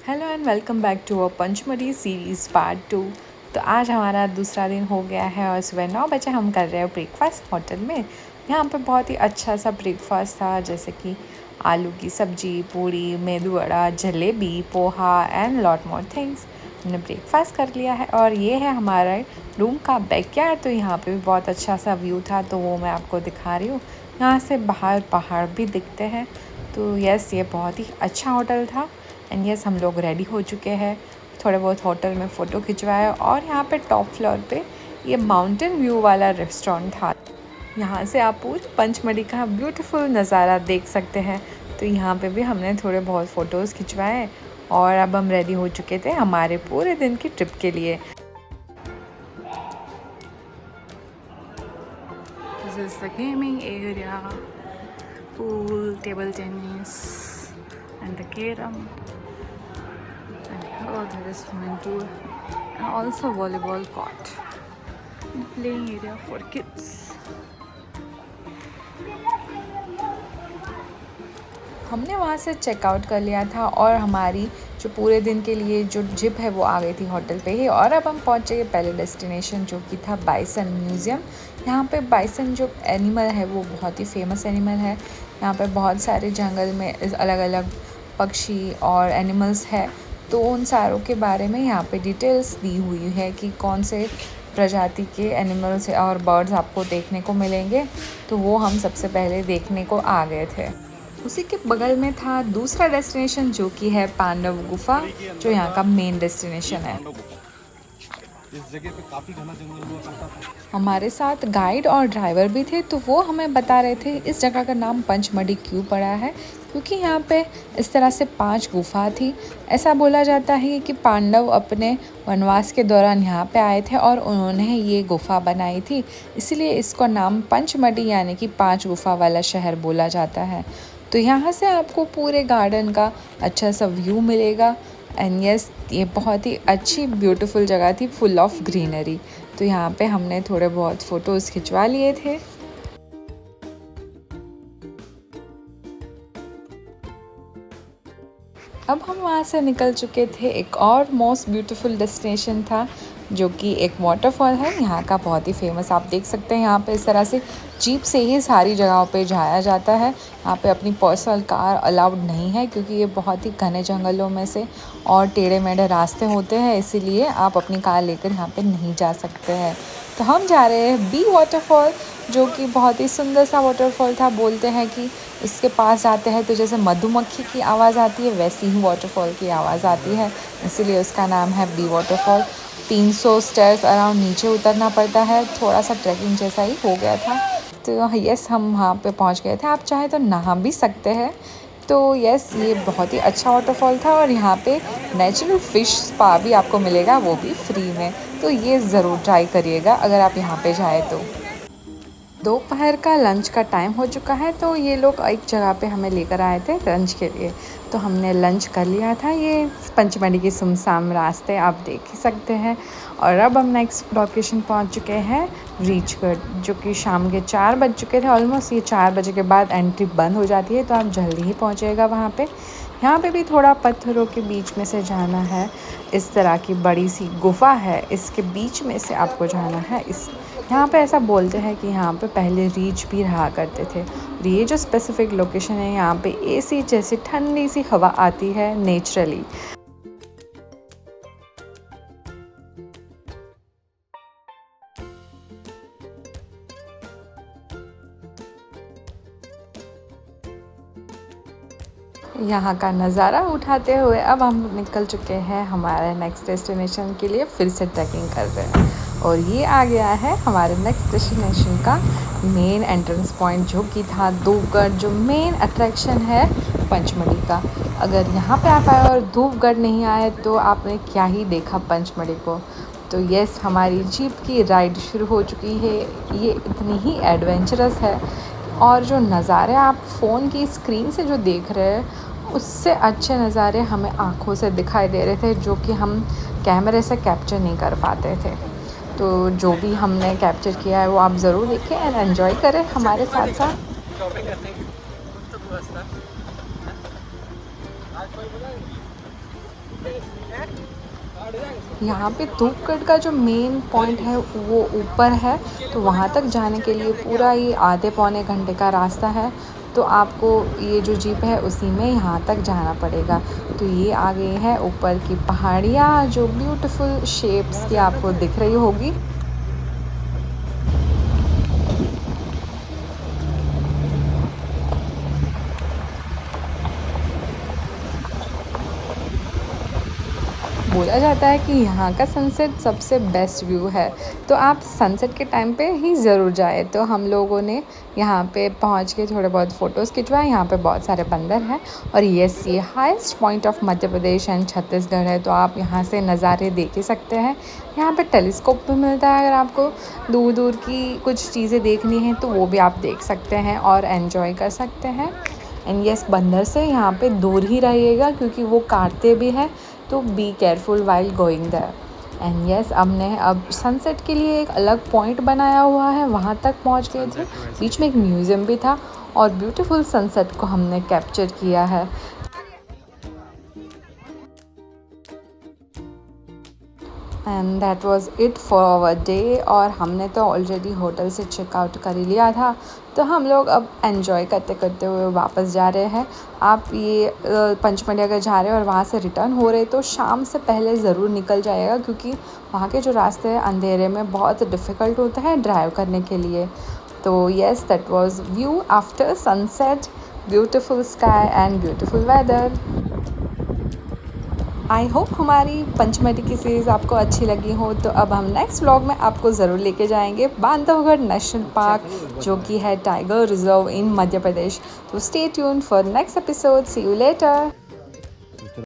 Hello and welcome back to our Pachmarhi series part 2। तो आज हमारा दूसरा दिन हो गया है और सुबह 9 बजे हम कर रहे हैं ब्रेकफास्ट होटल में। यहाँ पे बहुत ही अच्छा सा ब्रेकफास्ट था, जैसे कि आलू की सब्जी, पूरी, medu vada, jalebi, poha and lot more things. हमने ब्रेकफास्ट कर लिया है और ये है हमारा रूम का बैकयार्ड। तो यहाँ पे भी बहुत अच्छा सा व्यू था, तो वो मैं आपको दिखा रही हूँ। यहाँ से बाहर पहाड़ भी दिखते हैं। तो यस, ये बहुत ही अच्छा होटल था। एंड यस, हम लोग रेडी हो चुके हैं। थोड़े बहुत होटल में फ़ोटो खिंचवाया और यहाँ पे टॉप फ्लोर पे ये माउंटेन व्यू वाला रेस्टोरेंट था। यहाँ से आप पूरी पंचमढ़ी का ब्यूटीफुल नज़ारा देख सकते हैं। तो यहाँ पे भी हमने थोड़े बहुत फ़ोटोज़ खिंचवाए और अब हम रेडी हो चुके थे हमारे पूरे दिन की ट्रिप के लिए। This is the gaming area, pool, table tennis and the carrom. Oh, there is swimming pool and also volleyball court and playing area for kids. हमने वहाँ से चेकआउट कर लिया था और हमारी जो पूरे दिन के लिए जो जिप है वो आ गई थी होटल पे ही। और अब हम पहुँचे गए पहले डेस्टिनेशन, जो कि था बाइसन म्यूज़ियम। यहाँ पे बाइसन जो एनिमल है वो बहुत ही फेमस एनिमल है। यहाँ पे बहुत सारे जंगल में अलग अलग पक्षी और एनिमल्स है, तो उन सारों के बारे में यहाँ पे डिटेल्स दी हुई है कि कौन से प्रजाति के एनिमल्स और बर्ड्स आपको देखने को मिलेंगे। तो वो हम सबसे पहले देखने को आ गए थे। उसी के बगल में था दूसरा डेस्टिनेशन, जो कि है पांडव गुफा, जो यहाँ का मेन डेस्टिनेशन है। इस जगह पे काफी घना जंगल हुआ करता था। हमारे साथ गाइड और ड्राइवर भी थे, तो वो हमें बता रहे थे इस जगह का नाम पंचमढ़ी क्यों पड़ा है, क्योंकि यहाँ पे इस तरह से 5 गुफा थी। ऐसा बोला जाता है कि पांडव अपने वनवास के दौरान यहाँ पे आए थे और उन्होंने ये गुफा बनाई थी, इसलिए इसको नाम पंचमढ़ी यानी कि 5 गुफा वाला शहर बोला जाता है। तो यहाँ से आपको पूरे गार्डन का अच्छा सा व्यू मिलेगा। एंड यस, ये बहुत ही अच्छी ब्यूटीफुल जगह थी, फुल ऑफ ग्रीनरी। तो यहाँ पे हमने थोड़े बहुत फ़ोटोज़ खिंचवा लिए थे। अब हम वहाँ से निकल चुके थे। एक और मोस्ट ब्यूटीफुल डेस्टिनेशन था, जो कि एक वाटरफॉल है यहाँ का, बहुत ही फेमस। आप देख सकते हैं यहाँ पे इस तरह से जीप से ही सारी जगहों पे जाया जाता है। यहाँ पे अपनी पर्सनल कार अलाउड नहीं है, क्योंकि ये बहुत ही घने जंगलों में से और टेढ़े मेढ़े रास्ते होते हैं, इसीलिए आप अपनी कार लेकर यहाँ पे नहीं जा सकते हैं। तो हम जा रहे हैं बी वाटरफॉल, जो कि बहुत ही सुंदर सा वाटरफॉल था। बोलते हैं कि इसके पास जाते हैं तो जैसे मधुमक्खी की आवाज़ आती है, वैसी ही वाटरफॉल की आवाज़ आती है, इसीलिए उसका नाम है बी वाटरफॉल। 300 स्टेयर्स अराउंड नीचे उतरना पड़ता है, थोड़ा सा ट्रैकिंग जैसा ही हो गया था। तो यस, हम वहाँ पे पहुँच गए थे। आप चाहे तो नहा भी सकते हैं। तो यस, ये बहुत ही अच्छा वाटरफॉल था और यहाँ पे नेचुरल फ़िश स्पा भी आपको मिलेगा, वो भी फ्री में। तो ये ज़रूर ट्राई करिएगा अगर आप यहाँ पे जाए तो। दोपहर का लंच का टाइम हो चुका है, तो ये लोग एक जगह पे हमें लेकर आए थे लंच के लिए। तो हमने लंच कर लिया था। ये पंचमढ़ी के सुनसान रास्ते आप देख ही सकते हैं। और अब हम नेक्स्ट लोकेशन पहुंच चुके हैं रीचगढ़, जो कि शाम के 4 बज चुके थे ऑलमोस्ट। ये 4 बजे के बाद एंट्री बंद हो जाती है, तो आप जल्दी ही पहुंचेगा वहाँ पे। यहाँ पे भी थोड़ा पत्थरों के बीच में से जाना है। इस तरह की बड़ी सी गुफा है, इसके बीच में से आपको जाना है। यहाँ पे ऐसा बोलते हैं कि यहाँ पे पहले रीछ भी रहा करते थे। और ये जो स्पेसिफिक लोकेशन है, यहाँ पे एसी जैसी ठंडी सी हवा आती है नेचुरली। यहाँ का नज़ारा उठाते हुए अब हम निकल चुके हैं हमारे नेक्स्ट डेस्टिनेशन के लिए। फिर से ट्रैकिंग कर रहे हैं और ये आ गया है हमारे नेक्स्ट डेस्टिनेशन का मेन एंट्रेंस पॉइंट, जो कि था धूपगढ़, जो मेन अट्रैक्शन है पंचमढ़ी का। अगर यहाँ पे आप आए और धूपगढ़ नहीं आए तो आपने क्या ही देखा पंचमढ़ी को। तो यस, हमारी जीप की राइड शुरू हो चुकी है। ये इतनी ही एडवेंचरस है और जो नज़ारे आप फ़ोन की स्क्रीन से जो देख रहे हैं, उससे अच्छे नज़ारे हमें आँखों से दिखाई दे रहे थे, जो कि हम कैमरे से कैप्चर नहीं कर पाते थे। तो जो भी हमने कैप्चर किया है वो आप ज़रूर देखें एंड एंजॉय करें हमारे साथ साथ। यहाँ पे धूपगढ़ का जो मेन पॉइंट है वो ऊपर है, तो वहाँ तक जाने के लिए पूरा ये आधे पौने घंटे का रास्ता है। तो आपको ये जो जीप है उसी में यहाँ तक जाना पड़ेगा। तो ये आ गई है ऊपर की पहाड़ियाँ जो ब्यूटीफुल शेप्स की आपको दिख रही होगी। बोला जाता है कि यहाँ का सनसेट सबसे बेस्ट व्यू है, तो आप सनसेट के टाइम पे ही ज़रूर जाएँ। तो हम लोगों ने यहाँ पे पहुँच के थोड़े बहुत फ़ोटोज़ खिंचवाए। यहाँ पे बहुत सारे बंदर हैं और यस, ये highest point of Madhya Pradesh and Chhattisgarh है, तो आप यहाँ से नज़ारे देख ही सकते हैं। यहाँ पे टेलीस्कोप भी मिलता है, अगर आपको दूर दूर की कुछ चीज़ें देखनी है तो वो भी आप देख सकते हैं और एन्जॉय कर सकते हैं। एंड यस, बंदर से यहाँ पे दूर ही रहिएगा क्योंकि वो काटते भी हैं, तो be careful while going there. And yes, हमने अब सनसेट के लिए एक अलग पॉइंट बनाया हुआ है, वहाँ तक पहुँच गए थे। बीच में एक म्यूज़ियम भी था और ब्यूटीफुल सनसेट को हमने कैप्चर किया है। And that was it for our day. और हमने तो ऑलरेडी होटल से चेकआउट कर ही लिया था, तो हम लोग अब एंजॉय करते करते हुए वापस जा रहे हैं। आप ये पंचमढ़ी अगर जा रहे हो और वहाँ से रिटर्न हो रहे तो शाम से पहले ज़रूर निकल जाइएगा, क्योंकि वहाँ के जो रास्ते हैं अंधेरे में बहुत डिफ़िकल्ट होता है ड्राइव करने के लिए। तो yes, that was view after sunset, beautiful sky and beautiful weather. I hope हमारी पंचमढ़ी की सीरीज़ आपको अच्छी लगी हो। तो अब हम नेक्स्ट व्लॉग में आपको ज़रूर लेके जाएंगे बांधवगढ़ नेशनल पार्क, जो कि है tiger reserve in Madhya Pradesh. तो stay tuned for next episode. See you letter.